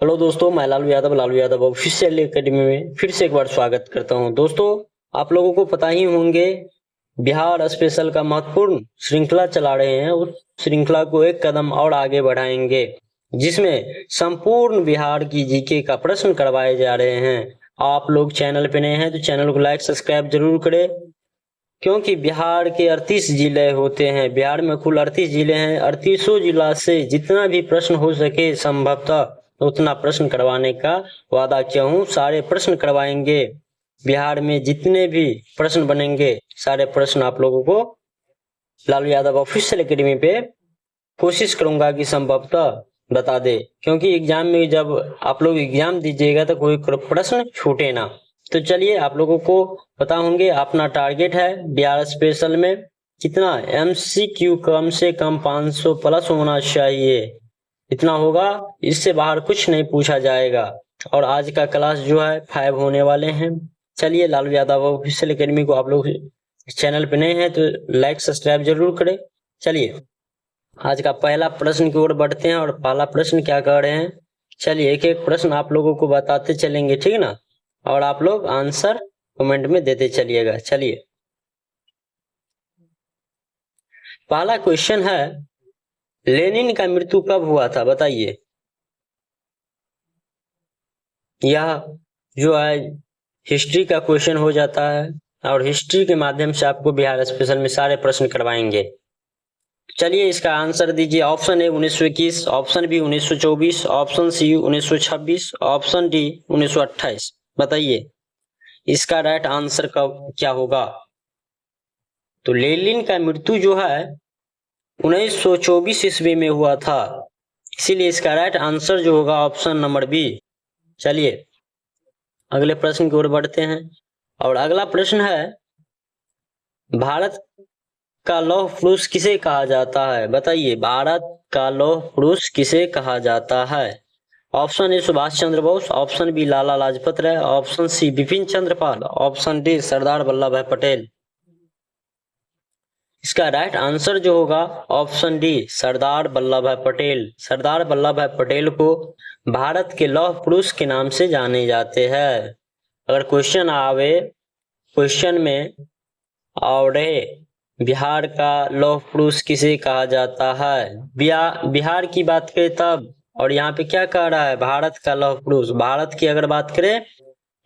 Hello दोस्तों, मैं Lalu Yadav official academy में फिर से एक बार स्वागत करता हूं। दोस्तों, आप लोगों को पता ही होंगे, बिहार स्पेशल का महत्वपूर्ण श्रृंखला चला रहे हैं। उस श्रृंखला को एक कदम और आगे बढ़ाएंगे, जिसमें संपूर्ण बिहार की जीके का प्रश्न करवाए जा रहे हैं। आप लोग चैनल पे नए हैं तो चैनल को लाइक सब्सक्राइब जरूर करें, क्योंकि बिहार के 38 जिले होते हैं। बिहार में कुल 38 जिले हैं। 38 जिला से जितना भी प्रश्न हो सके संभवतः उतना प्रश्न करवाने का वादा किया हूँ। सारे प्रश्न करवाएंगे। बिहार में जितने भी प्रश्न बनेंगे सारे प्रश्न आप लोगों को लालू यादव ऑफिशियल एकेडमी पे कोशिश करूंगा कि संभवतः बता दे, क्योंकि एग्जाम में जब आप लोग एग्जाम दीजिएगा तो कोई प्रश्न छूटे ना। तो चलिए, आप लोगों को पता होंगे अपना टारगेट है बिहार स्पेशल में कितना एमसीक्यू कम से कम 500 प्लस होना चाहिए। इतना होगा, इससे बाहर कुछ नहीं पूछा जाएगा। और आज का क्लास जो है 5 होने वाले हैं। चलिए, लालू यादव ऑफिशियल एकेडमी को आप लोग चैनल पे नए हैं तो लाइक सब्सक्राइब जरूर करें। चलिए, आज का पहला प्रश्न की ओर बढ़ते हैं। और पहला प्रश्न क्या कह रहे हैं, चलिए एक एक प्रश्न आप लोगों को बताते चलेंगे, ठीक ना। और आप लोग आंसर कमेंट में देते चलिएगा। चलिए, पहला क्वेश्चन है, लेनिन का मृत्यु कब हुआ था, बताइए। यह जो है हिस्ट्री का क्वेश्चन हो जाता है, और हिस्ट्री के माध्यम से आपको बिहार स्पेशल में सारे प्रश्न करवाएंगे। चलिए, इसका आंसर दीजिए। Option A 1921, option B 1924, option C 1926, option D 1928। बताइए इसका राइट आंसर क्या होगा। तो लेनिन का मृत्यु जो है 1924 ईस्वी में हुआ था, इसीलिए इसका राइट आंसर जो होगा ऑप्शन नंबर बी। चलिए, अगले प्रश्न की ओर बढ़ते हैं। और अगला प्रश्न है, भारत का लौह पुरुष किसे कहा जाता है, बताइए। भारत का लौह पुरुष किसे कहा जाता है। Option A Subhash Chandra Bose, option B Lala Lajpat Rai, option C Bipin Chandra Pal, option D Sardar Vallabh Bhai Patel. इसका राइट आंसर जो होगा ऑप्शन डी सरदार वल्लभ भाई पटेल। सरदार वल्लभ भाई पटेल को भारत के लौह पुरुष के नाम से जाने जाते हैं। अगर क्वेश्चन आवे क्वेश्चन में और बिहार का लौह पुरुष किसे कहा जाता है, बिहार की बात करें तब, और यहाँ पे क्या कह रहा है, भारत का लौह पुरुष। भारत की अगर बात करें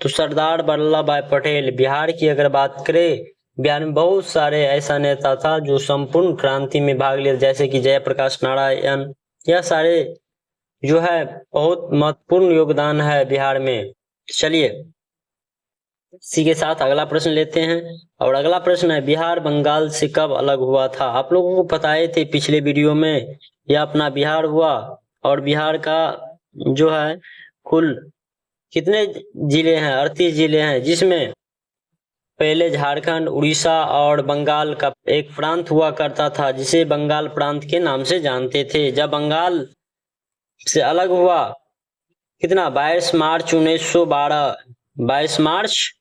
तो सरदार वल्लभ भाई पटेल। बिहार की अगर बात करें, बिहार में बहुत सारे ऐसा नेता था जो संपूर्ण क्रांति में भाग लिया, जैसे कि जयप्रकाश नारायण। यह सारे जो है बहुत महत्वपूर्ण योगदान है बिहार में। चलिए, इसी के साथ अगला प्रश्न लेते हैं। और अगला प्रश्न है, बिहार बंगाल से कब अलग हुआ था। आप लोगों को पता ही थे पिछले वीडियो में, यह अपना बिहार हुआ। और बिहार का जो है कुल कितने जिले हैं, 38 जिले हैं, जिसमें पहले झारखंड, उड़ीसा और बंगाल का एक प्रांत हुआ करता था, जिसे बंगाल प्रांत के नाम से जानते थे। जब बंगाल से अलग हुआ, कितना 22 मार्च 1912, 22 मार्च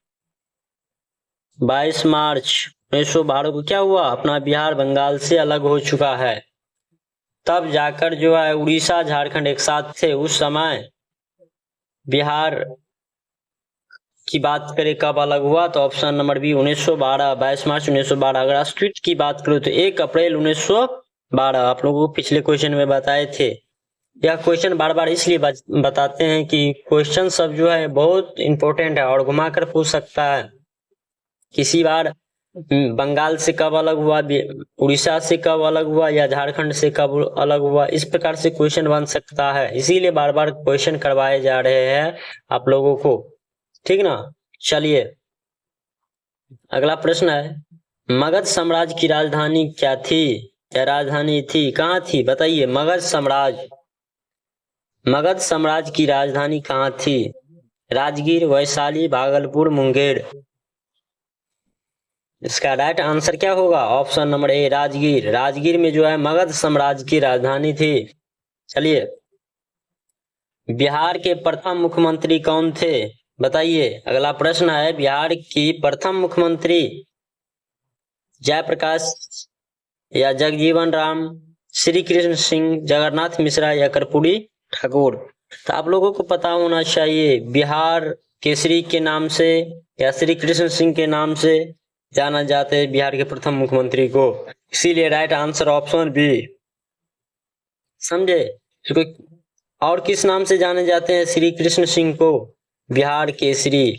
1912 को क्या हुआ, अपना बिहार बंगाल से अलग हो चुका है। तब जाकर जो है उड़ीसा झारखंड एक साथ थे। उस समय बिहार की बात करें कब अलग हुआ, तो ऑप्शन नंबर बी 1912, 22 मार्च 1912। अगर अस्ट्रिट की बात करूं तो 1 अप्रैल 1912। आप लोगों को पिछले क्वेश्चन में बताए थे। यह क्वेश्चन बार बार इसलिए बताते हैं कि क्वेश्चन सब जो है बहुत इंपॉर्टेंट है और घुमाकर पूछ सकता है। किसी बार बंगाल से कब अलग हुआ, उड़ीसा से कब अलग हुआ, या झारखंड से कब अलग हुआ, इस प्रकार से क्वेश्चन बन सकता है। इसीलिए बार बार क्वेश्चन करवाए जा रहे हैं आप लोगों को, ठीक ना। चलिए, अगला प्रश्न है, मगध साम्राज्य की राजधानी क्या थी, या राजधानी थी, कहाँ थी, बताइए। मगध साम्राज्य की राजधानी कहाँ थी। राजगीर, वैशाली, भागलपुर, मुंगेर। इसका राइट आंसर क्या होगा, option number A Rajgir. Rajgir में जो है मगध साम्राज्य की राजधानी थी। चलिए, बिहार के प्रथम मुख्यमंत्री कौन थे, बताइए। अगला प्रश्न है, बिहार की प्रथम मुख्यमंत्री जयप्रकाश या जगजीवन राम, श्री कृष्ण सिंह, जगन्नाथ मिश्रा या कर्पूरी ठाकुर। तो आप लोगों को पता होना चाहिए बिहार केसरी के नाम से या श्री कृष्ण सिंह के नाम से जाना जाता है बिहार के प्रथम मुख्यमंत्री को, इसीलिए राइट आंसर ऑप्शन बी। समझे? और किस नाम से जाने जाते हैं श्री कृष्ण सिंह को? बिहार केसरी।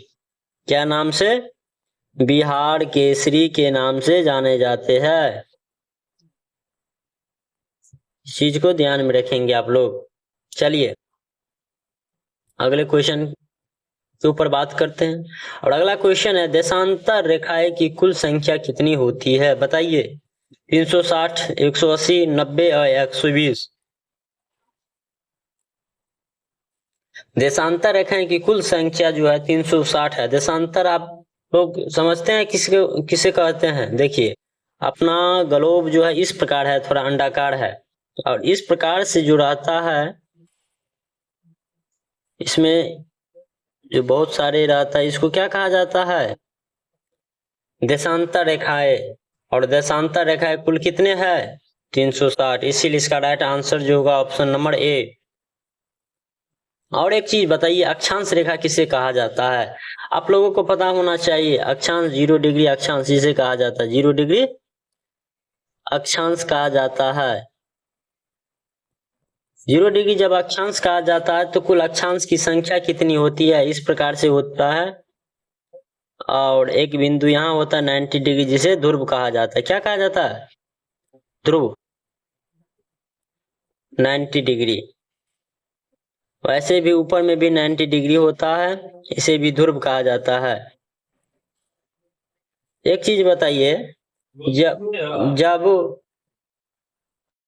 क्या नाम से? बिहार केसरी के नाम से जाने जाते हैं। इस चीज को ध्यान में रखेंगे आप लोग। चलिए अगले क्वेश्चन के ऊपर बात करते हैं। और अगला क्वेश्चन है, देशांतर रेखाएं की कुल संख्या कितनी होती है? बताइए। 360, 180, 90 और 120। देशांतर रेखाएं की कुल संख्या जो है 360 है। देशांतर आप लोग समझते हैं किसे कहते हैं? देखिए, अपना ग्लोब जो है इस प्रकार है, थोड़ा अंडाकार है, और इस प्रकार से जो रहता है इसमें जो बहुत सारे रहता है, इसको क्या कहा जाता है? देशांतर रेखाएं। और देशांतर रेखाएं कुल कितने हैं? 360। इसीलिए इसका राइट आंसर जो होगा ऑप्शन नंबर ए। और एक चीज बताइए, अक्षांश रेखा किसे कहा जाता है? आप लोगों को पता होना चाहिए। अक्षांश 0 डिग्री अक्षांश जिसे कहा जाता है, 0 डिग्री अक्षांश कहा जाता है। 0 डिग्री जब अक्षांश कहा जाता है तो कुल अक्षांश की संख्या कितनी होती है? इस प्रकार से होता है, और एक बिंदु यहाँ होता है 90 डिग्री जिसे ध्रुव कहा जाता है। क्या कहा जाता है? ध्रुव। 90 डिग्री। वैसे भी ऊपर में भी 90 डिग्री होता है, इसे भी ध्रुव कहा जाता है। एक चीज बताइए, जब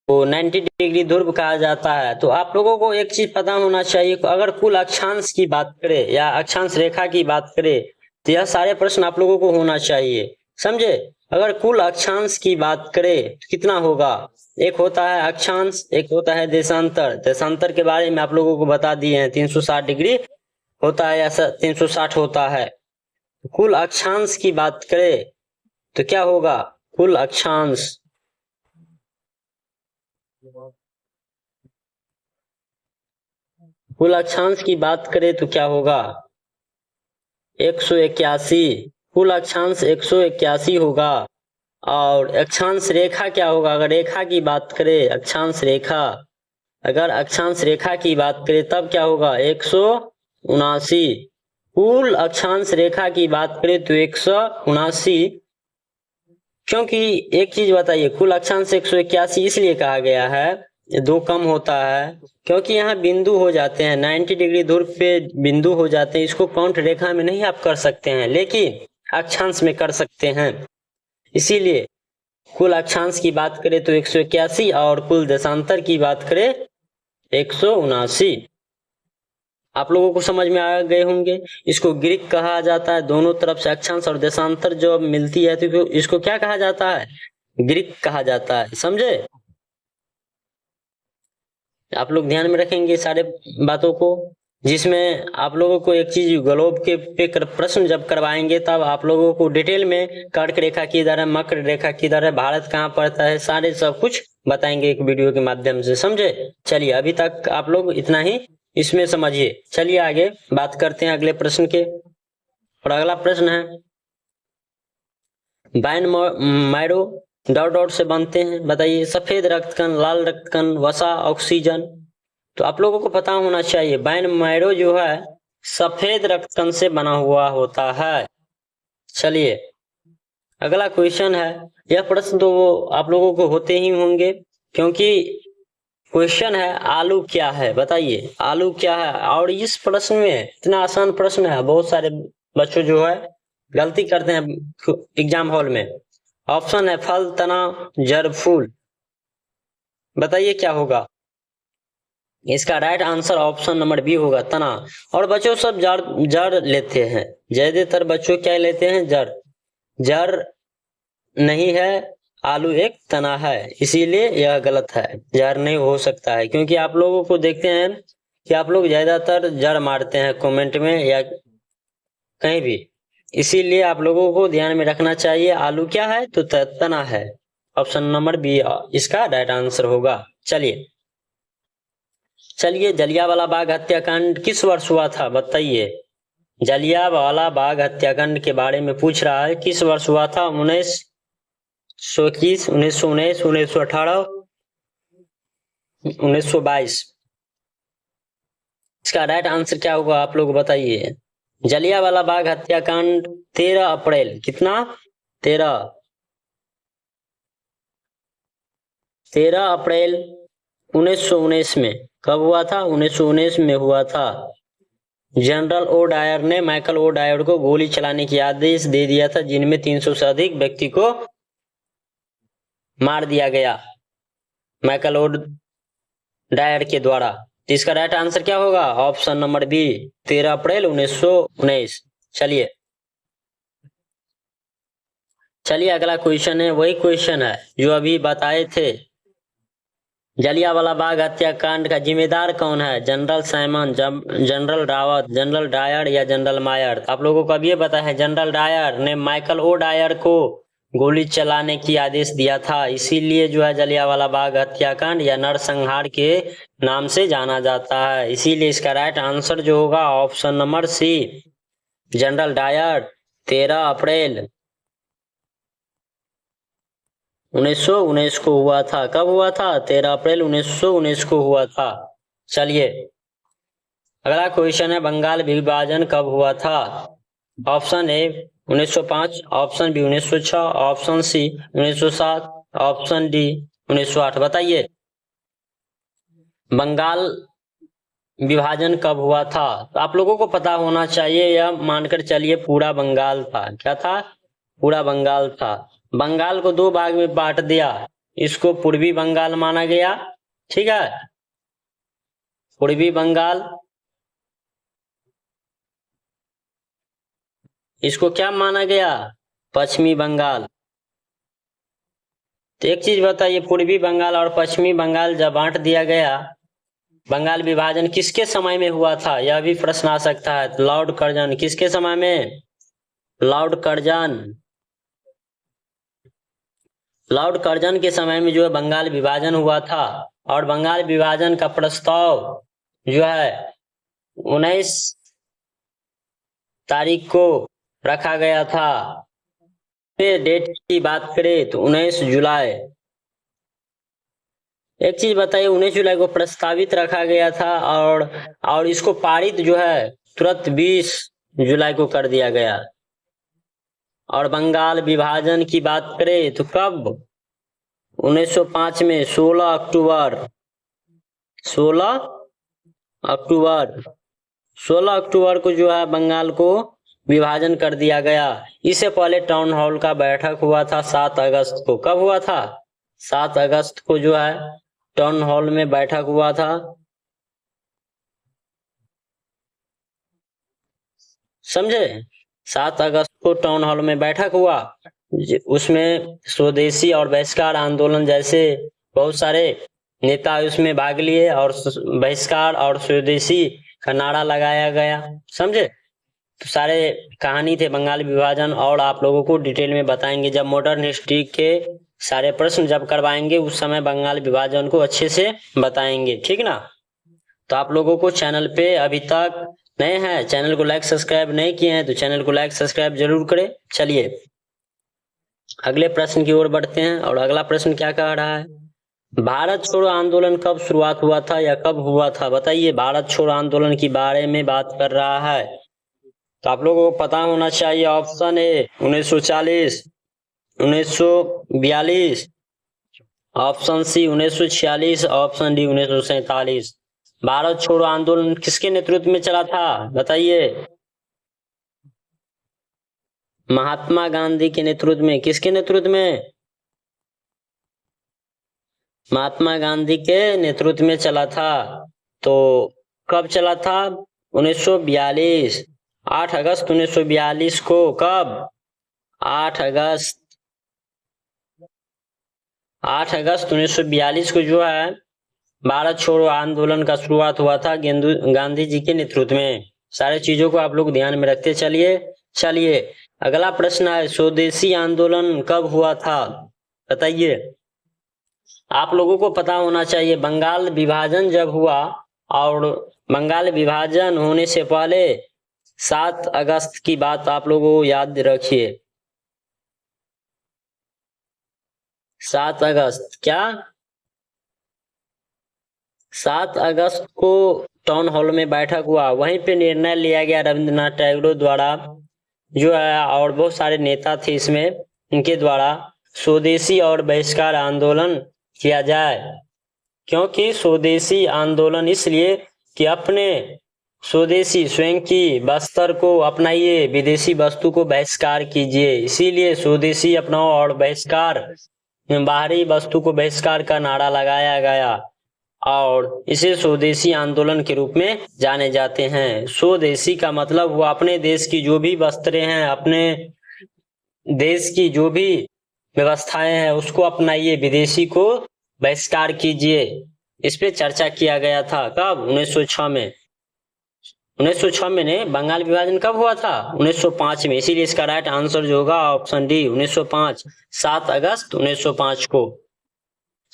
वो 90 डिग्री ध्रुव कहा जाता है तो आप लोगों को एक चीज पता होना चाहिए, अगर कुल अक्षांश की बात करें या अक्षांश रेखा की बात करें तो यह सारे प्रश्न आप लोगों को होना चाहिए। समझे? अगर कुल अक्षांश की बात करें तो कितना होगा? एक होता है अक्षांश, एक होता है देशांतर। देशांतर के बारे में आप लोगों को बता दिए हैं, 360 डिग्री होता है, ऐसा 360 होता है। कुल अक्षांश की बात करें तो क्या होगा? कुल अक्षांश कुल अक्षांश की बात करें तो क्या होगा? 181। कुल अक्षांश 181 होगा। और अक्षांश रेखा क्या होगा? अगर रेखा की बात करें, अक्षांश रेखा, अगर अक्षांश रेखा की बात करें तब क्या होगा? 179। कुल अक्षांश रेखा की बात करें तो 179। क्योंकि एक चीज बताइए, कुल अक्षांश 181 इसलिए कहा गया है, 2 कम होता है क्योंकि यहाँ बिंदु हो जाते हैं, 90 डिग्री दूर पे बिंदु हो जाते हैं। इसको काउंट रेखा में नहीं आप कर सकते हैं, लेकिन अक्षांश में कर सकते हैं। इसीलिए कुल अक्षांश की बात करें तो 181 और कुल देशांतर की बात करें 179। आप लोगों को समझ में आ गए होंगे। इसको ग्रीक कहा जाता है। दोनों तरफ से अक्षांश और देशांतर जो मिलती है तो इसको क्या कहा जाता है? ग्रीक कहा जाता है। समझे? आप लोग ध्यान में रखेंगे सारे बातों को, जिसमें आप लोगों को एक चीज ग्लोब के पे प्रश्न जब करवाएंगे तब आप लोगों को डिटेल में कर्क रेखा किधर है, मकर रेखा किधर है, भारत कहाँ पड़ता है, सारे सब कुछ बताएंगे एक वीडियो के माध्यम से। समझे? चलिए अभी तक आप लोग इतना ही इसमें समझिए। चलिए आगे बात करते हैं अगले प्रश्न के। और अगला प्रश्न है, बाइन मैरो डॉट डॉट से बनते हैं। बताइए। सफेद रक्तकण, लाल रक्तकण, वसा, ऑक्सीजन। तो आप लोगों को पता होना चाहिए बाइन मैरो जो है सफेद रक्तकण से बना हुआ होता है। चलिए अगला क्वेश्चन है। यह प्रश्न तो आप लोगों को होते ही होंगे, क्योंकि क्वेश्चन है आलू क्या है? बताइए आलू क्या है। और इस प्रश्न में इतना आसान प्रश्न है, बहुत सारे बच्चों जो है गलती करते हैं एग्जाम हॉल में। ऑप्शन है फल, तना, जड़, फूल। बताइए क्या होगा? इसका right answer option number B होगा, तना। और बच्चों सब जड़ लेते हैं, ज्यादातर बच्चों क्या लेते हैं? जड़। जड़ नहीं है, आलू एक तना है, इसीलिए यह गलत है। जड़ नहीं हो सकता है, क्योंकि आप लोगों को देखते हैं कि आप लोग ज्यादातर जड़ मारते हैं कमेंट में या कहीं भी। इसीलिए आप लोगों को ध्यान में रखना चाहिए आलू क्या है? तो तना है। ऑप्शन नंबर बी इसका राइट आंसर होगा। चलिए चलिए, जलियांवाला बाग हत्याकांड किस वर्ष हुआ था बताइए। जलियांवाला बाग हत्याकांड के बारे में पूछ रहा है, किस वर्ष हुआ था। 1921, 1919, 1918, 1922। इसका राइट आंसर क्या होगा आप लोग बताइए। जलियांवाला बाग हत्याकांड 13 अप्रैल, कितना 13 अप्रैल 1919 में। कब हुआ था? 1919 में हुआ था। जनरल ओ डायर ने माइकल ओ डायर को गोली चलाने की आदेश दे दिया था, जिनमें 300 से अधिक व्यक्ति को मार दिया गया माइकल ओ डायर के द्वारा। तो इसका राइट आंसर क्या होगा? Option number B, 13 April 1919। चलिए अगला क्वेश्चन है, वही क्वेश्चन है जो अभी बताए थे। जलियांवाला बाग हत्याकांड का जिम्मेदार कौन है? General Simon, General Rawat, General Dyer या जनरल मायर। आप लोगों को अब ये पता है जनरल डायर ने माइकल ओ डायर को गोली चलाने की आदेश दिया था, इसीलिए जो है जलियांवाला बाग हत्याकांड या नरसंहार के नाम से जाना जाता है। इसीलिए इसका राइट आंसर जो होगा option number C, General Dyer 13 April 1919 को हुआ था। कब हुआ था? 13 अप्रैल 1919 को हुआ था। चलिए अगला क्वेश्चन है, बंगाल विभाजन कब हुआ था? Option A 1905, option B 1906, option C 1907, option D 1908। बताइए बंगाल विभाजन कब हुआ था? तो आप लोगों को पता होना चाहिए, यह मानकर चलिए पूरा बंगाल था। क्या था? पूरा बंगाल था। बंगाल को दो भाग में बांट दिया, इसको पूर्वी बंगाल माना गया, ठीक है, पूर्वी बंगाल। इसको क्या माना गया? पश्चिमी बंगाल। तो एक चीज बताइए, पूर्वी बंगाल और पश्चिमी बंगाल जब बांट दिया गया, बंगाल विभाजन किसके समय में हुआ था? यह भी प्रश्न आ सकता है। लॉर्ड कर्जन किसके समय में? लॉर्ड कर्जन के समय में जो है बंगाल विभाजन हुआ था। और बंगाल विभाजन का प्रस्ताव जो है 19 तारीख को रखा गया था। डेट की बात करें तो 19 जुलाई। एक चीज बताइए, 19 जुलाई को प्रस्तावित रखा गया था और इसको पारित जो है तुरंत 20 जुलाई को कर दिया गया। और बंगाल विभाजन की बात करें तो कब? 1905 में 16 अक्टूबर को जो है बंगाल को विभाजन कर दिया गया। इससे पहले टाउन हॉल का बैठक हुआ था 7 अगस्त को। कब हुआ था? 7 अगस्त को जो है टाउन हॉल में बैठक हुआ था। समझे? 7 अगस्त को टाउन हॉल में बैठक हुआ, उसमें स्वदेशी और बहिष्कार आंदोलन जैसे बहुत सारे नेता उसमें भाग लिए और बहिष्कार और स्वदेशी का नारा लगाया गया। समझे? तो सारे कहानी थे बंगाल विभाजन, और आप लोगों को डिटेल में बताएंगे जब मॉडर्न हिस्ट्री के सारे प्रश्न जब करवाएंगे, उस समय बंगाल विभाजन को अच्छे से बताएंगे, ठीक ना। तो आप लोगों को चैनल पे अभी तक नए हैं, चैनल को लाइक सब्सक्राइब नहीं किए हैं तो चैनल को लाइक सब्सक्राइब जरूर करें। चलिए अगले प्रश्न की ओर बढ़ते हैं। और अगला प्रश्न क्या कह रहा है? भारत छोड़ो आंदोलन कब शुरुआत हुआ था या कब हुआ था? बताइए। भारत छोड़ो आंदोलन के बारे में बात कर रहा है, तो आप लोगों को पता होना चाहिए। Option A 1940, 1942, option C 1946, option D 1947। Bharat छोड़ो आंदोलन किसके नेतृत्व में चला था? बताइए। महात्मा गांधी के नेतृत्व में। किसके नेतृत्व में? महात्मा गांधी के नेतृत्व में चला था। तो कब चला था? 1942, 8 अगस्त 1942 को। कब? 8 अगस्त 1942 को जो है भारत छोड़ो आंदोलन का शुरुआत हुआ था गांधी जी के नेतृत्व में। सारे चीजों को आप लोग ध्यान में रखते चलिए अगला प्रश्न है, स्वदेशी आंदोलन कब हुआ था? बताइए। आप लोगों को पता होना चाहिए, बंगाल विभाजन जब हुआ और बंगाल विभाजन होने से पहले 7 अगस्त की बात आप लोगों को याद रखिए। 7 अगस्त क्या 7 अगस्त को टाउन हॉल में बैठक हुआ, वहीं पे निर्णय लिया गया रविंद्रनाथ टैगोर द्वारा जो है, और बहुत सारे नेता थे इसमें, इनके द्वारा स्वदेशी और बहिष्कार आंदोलन किया जाए। क्योंकि स्वदेशी आंदोलन इसलिए कि अपने स्वदेशी स्वयं की बस्तर को अपनाइए, विदेशी वस्तु को बहिष्कार कीजिए, इसीलिए स्वदेशी अपनाओ और बहिष्कार, बाहरी वस्तु को बहिष्कार का नारा लगाया गया और इसे स्वदेशी आंदोलन के रूप में जाने जाते हैं। स्वदेशी का मतलब वो अपने देश की जो भी वस्त्रें हैं, अपने देश की जो भी व्यवस्थाएं हैं उसको अपनाइए, विदेशी को बहिष्कार कीजिए। इस पे चर्चा किया गया था कब 1906 में। 1906 में ने बंगाल विभाजन कब हुआ था 1905 में, इसीलिए इसका राइट आंसर जो होगा ऑप्शन डी 1905, 7 अगस्त 1905 को।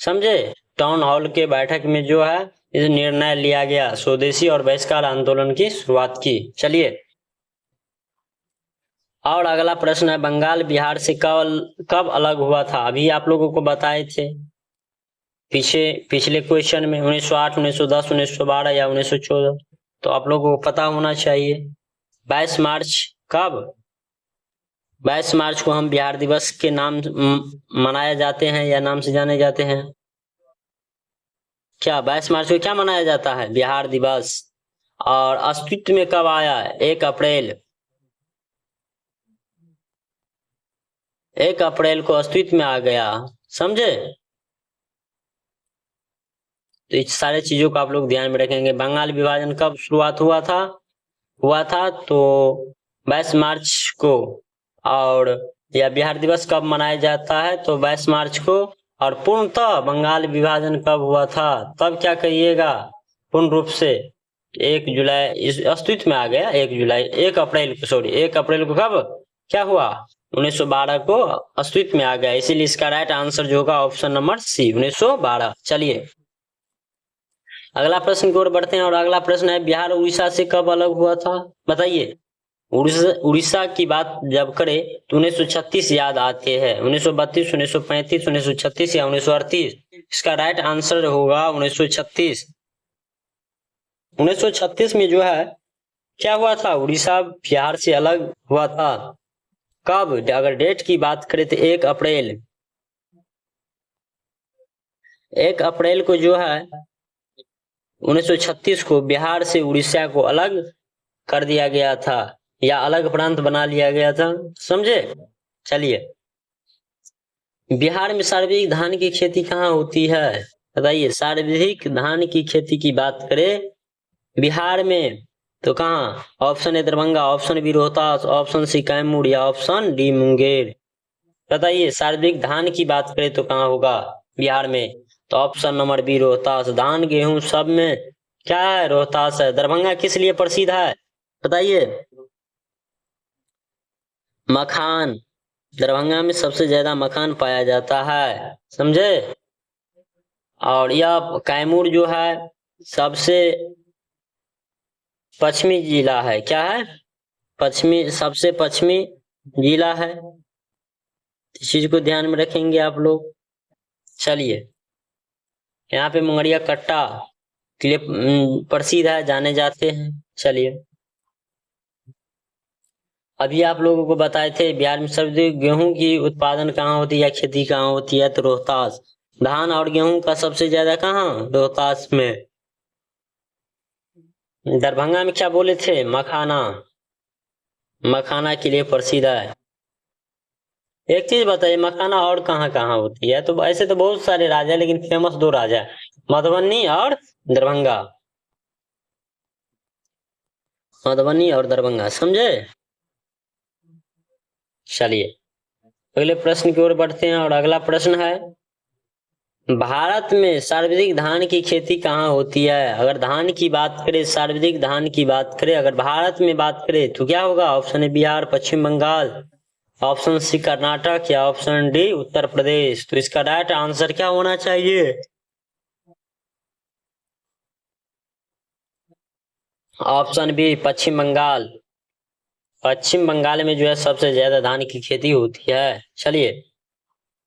समझे, टाउन हॉल के बैठक में जो है इस निर्णय लिया गया, स्वदेशी और बहिष्कार आंदोलन की शुरुआत की। चलिए और अगला प्रश्न है, बंगाल बिहार से कब अलग हुआ था? अभी आप लोगों को बताए थे पिछले क्वेश्चन में 1908, 1910, 1912 या 1914, तो आप लोगों को पता होना चाहिए। 22 मार्च कब? 22 मार्च को हम बिहार दिवस के नाम मनाए जाते हैं या नाम से जाने जाते हैं। क्या 22 मार्च को क्या मनाया जाता है? बिहार दिवस। और अस्तित्व में कब आया? 1 अप्रैल, 1 अप्रैल को अस्तित्व में आ गया। समझे, तो इस सारे चीजों को आप लोग ध्यान में रखेंगे। बंगाल विभाजन कब शुरुआत हुआ था तो 22 मार्च को। और यह बिहार दिवस कब मनाया जाता है? तो 22 मार्च को। और पूर्णतः बंगाल विभाजन कब हुआ था? तब क्या कहिएगा पूर्ण रूप से? 1 जुलाई, इस अस्तित्व में आ गया 1 अप्रैल को, सॉरी 1 अप्रैल को कब क्या हुआ? 1912 को अस्तित्व में आ गया, इसीलिए इसका राइट आंसर जो होगा ऑप्शन नंबर सी 1912। चलिए अगला प्रश्न की ओर बढ़ते हैं और अगला प्रश्न है, बिहार उड़ीसा से कब अलग हुआ था? बताइए। उड़ीसा की बात जब करें तो 1936 याद आते हैं। 1932, 1935, 1936 या 1938? इसका राइट आंसर होगा 1936। 1936 में जो है क्या हुआ था? उड़ीसा बिहार से अलग हुआ था। कब? अगर डेट की बात करें तो 1 अप्रैल, 1 अप्रैल को जो है 1936 को बिहार से उड़ीसा को अलग कर दिया गया था या अलग प्रांत बना लिया गया था। समझे, चलिए बिहार में सर्वाधिक धान की खेती कहाँ होती है? बताइए, सर्वाधिक धान की खेती की बात करें बिहार में तो कहाँ? Option A Darbhanga, option B Rohtas, option C Kaimur या ऑप्शन डी मुंगेर? बताइए सर्वाधिक धान की बात करें तो कहाँ होगा बिहार में? तो ऑप्शन नंबर बी रोहतास। धान गेहूं सब में क्या है? रोहतास है। दरभंगा किस लिए प्रसिद्ध है? बताइए। मखान, दरभंगा में सबसे ज्यादा मखान पाया जाता है। समझे, और यह कैमूर जो है सबसे पश्चिमी जिला है। क्या है? सबसे पश्चिमी जिला है। इस चीज को ध्यान में रखेंगे आप लोग। चलिए यहाँ पे मुंगरिया कट्टा के लिए प्रसिद्ध है, जाने जाते हैं। चलिए अभी आप लोगों को बताए थे बिहार में सर्वाधिक गेहूं की उत्पादन कहाँ होती है या खेती कहाँ होती है? तो रोहतास। धान और गेहूं का सबसे ज्यादा कहाँ? रोहतास में। दरभंगा में क्या बोले थे? मखाना के लिए प्रसिद्ध है। एक चीज बताइए, मखाना और कहाँ कहाँ होती है? तो ऐसे तो बहुत सारे राजा, लेकिन फेमस 2 राजा है, मधुबनी और दरभंगा। मधुबनी और दरभंगा, समझे। चलिए अगले प्रश्न की ओर बढ़ते हैं और अगला प्रश्न है, भारत में सर्वाधिक धान की खेती कहाँ होती है? अगर धान की बात करें, सर्वाधिक धान की बात करें अगर भारत में बात करें तो क्या होगा? Option A Bihar, Paschim Bengal, option C Karnataka या ऑप्शन डी उत्तर प्रदेश? तो इसका राइट आंसर क्या होना चाहिए? ऑप्शन बी पश्चिम बंगाल। पश्चिम बंगाल में जो है सबसे ज्यादा धान की खेती होती है। चलिए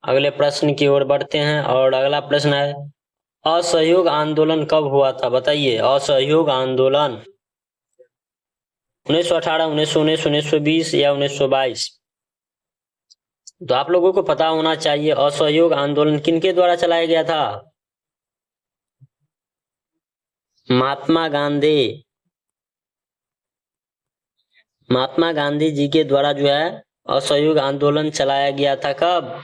अगले प्रश्न की ओर बढ़ते हैं और अगला प्रश्न है असहयोग आंदोलन कब हुआ था? बताइए असहयोग आंदोलन 1918, 1919, 1920 या 1922? तो आप लोगों को पता होना चाहिए असहयोग आंदोलन किनके द्वारा चलाया गया था? महात्मा गांधी। महात्मा गांधी जी के द्वारा जो है असहयोग आंदोलन चलाया गया था। कब?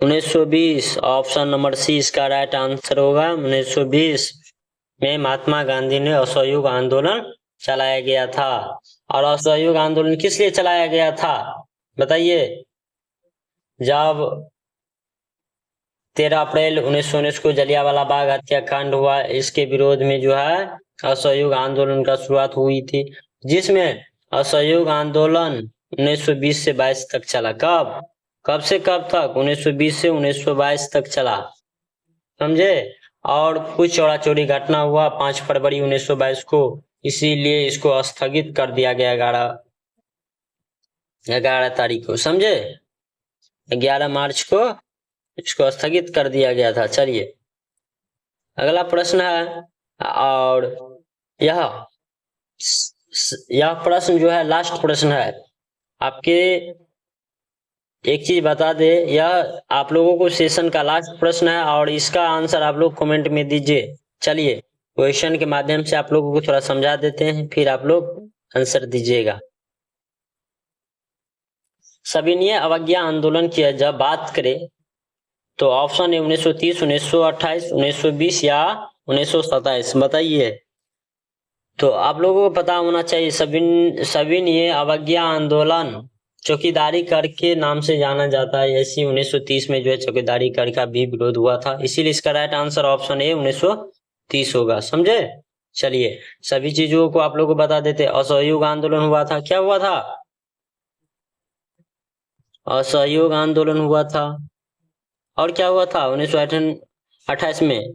1920। ऑप्शन नंबर सी इसका राइट आंसर होगा। 1920 में महात्मा गांधी ने असहयोग आंदोलन चलाया गया था। और असहयोग आंदोलन किस लिए चलाया गया था बताइए? जब 13 अप्रैल 1919 को जलियांवाला बाग हत्याकांड हुआ, इसके विरोध में जो है असहयोग आंदोलन का शुरुआत हुई थी, जिसमें असहयोग आंदोलन 1920 से 22 तक चला। कब से कब तक? 1920 से 1922 तक चला, समझे? और कुछ चौड़ा चौड़ी घटना हुआ 5 फरवरी 1922 को, इसीलिए इसको स्थगित कर दिया गया 11 तारीख को, समझे? 11 मार्च को इसको स्थगित कर दिया गया था। चलिए अगला प्रश्न है और यह प्रश्न जो है लास्ट प्रश्न है आपके। एक चीज बता दे, यह आप लोगों को सेशन का लास्ट प्रश्न है और इसका आंसर आप लोग कमेंट में दीजिए। चलिए क्वेश्चन के माध्यम से आप लोगों को थोड़ा समझा देते हैं, फिर आप लोग आंसर दीजिएगा। सविनय अवज्ञा आंदोलन की जब बात करें तो ऑप्शन है 1930, 1928, 1920 या 1927? बताइए। तो आप लोगों को पता होना चाहिए सविनय अवज्ञा आंदोलन चौकीदारी कर के नाम से जाना जाता है। ऐसी 1930 में जो है चौकीदारी कर का भी विरोध हुआ था, इसीलिए इसका राइट आंसर ऑप्शन ए 1930 होगा, समझे? चलिए सभी चीजों को आप लोगों को बता देते। असहयोग आंदोलन हुआ था, क्या हुआ था? असहयोग आंदोलन हुआ था। और क्या हुआ था 1928 में?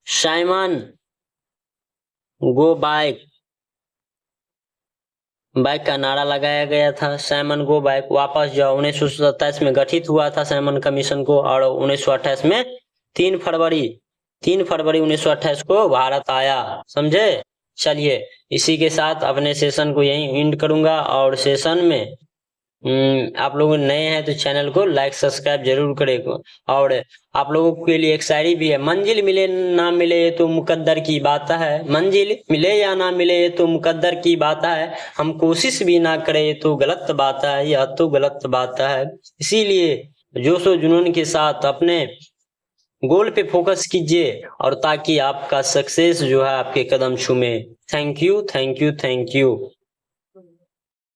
साइमन गो बाइक का नारा लगाया गया था। साइमन गो बाइक, वापस जाओ। 1927 में गठित हुआ था साइमन कमीशन को और 1928 में 3 फरवरी 1928 को भारत आया, समझे? चलिए इसी के साथ अपने सेशन को यहीं एंड करूंगा और सेशन में आप लोग नए हैं तो चैनल को लाइक सब्सक्राइब जरूर करेगा। और आप लोगों के लिए एक शायरी भी है, मंजिल मिले ना मिले ये तो मुकद्दर की बात है, मंजिल मिले या ना मिले ये तो मुकद्दर की बात है, हम कोशिश भी ना करें ये तो गलत बात है, यह तो गलत बात है। इसीलिए जोशो जुनून के साथ अपने गोल पे फोकस कीजिए और ताकि आपका सक्सेस जो है आपके कदम छूमे। Thank you.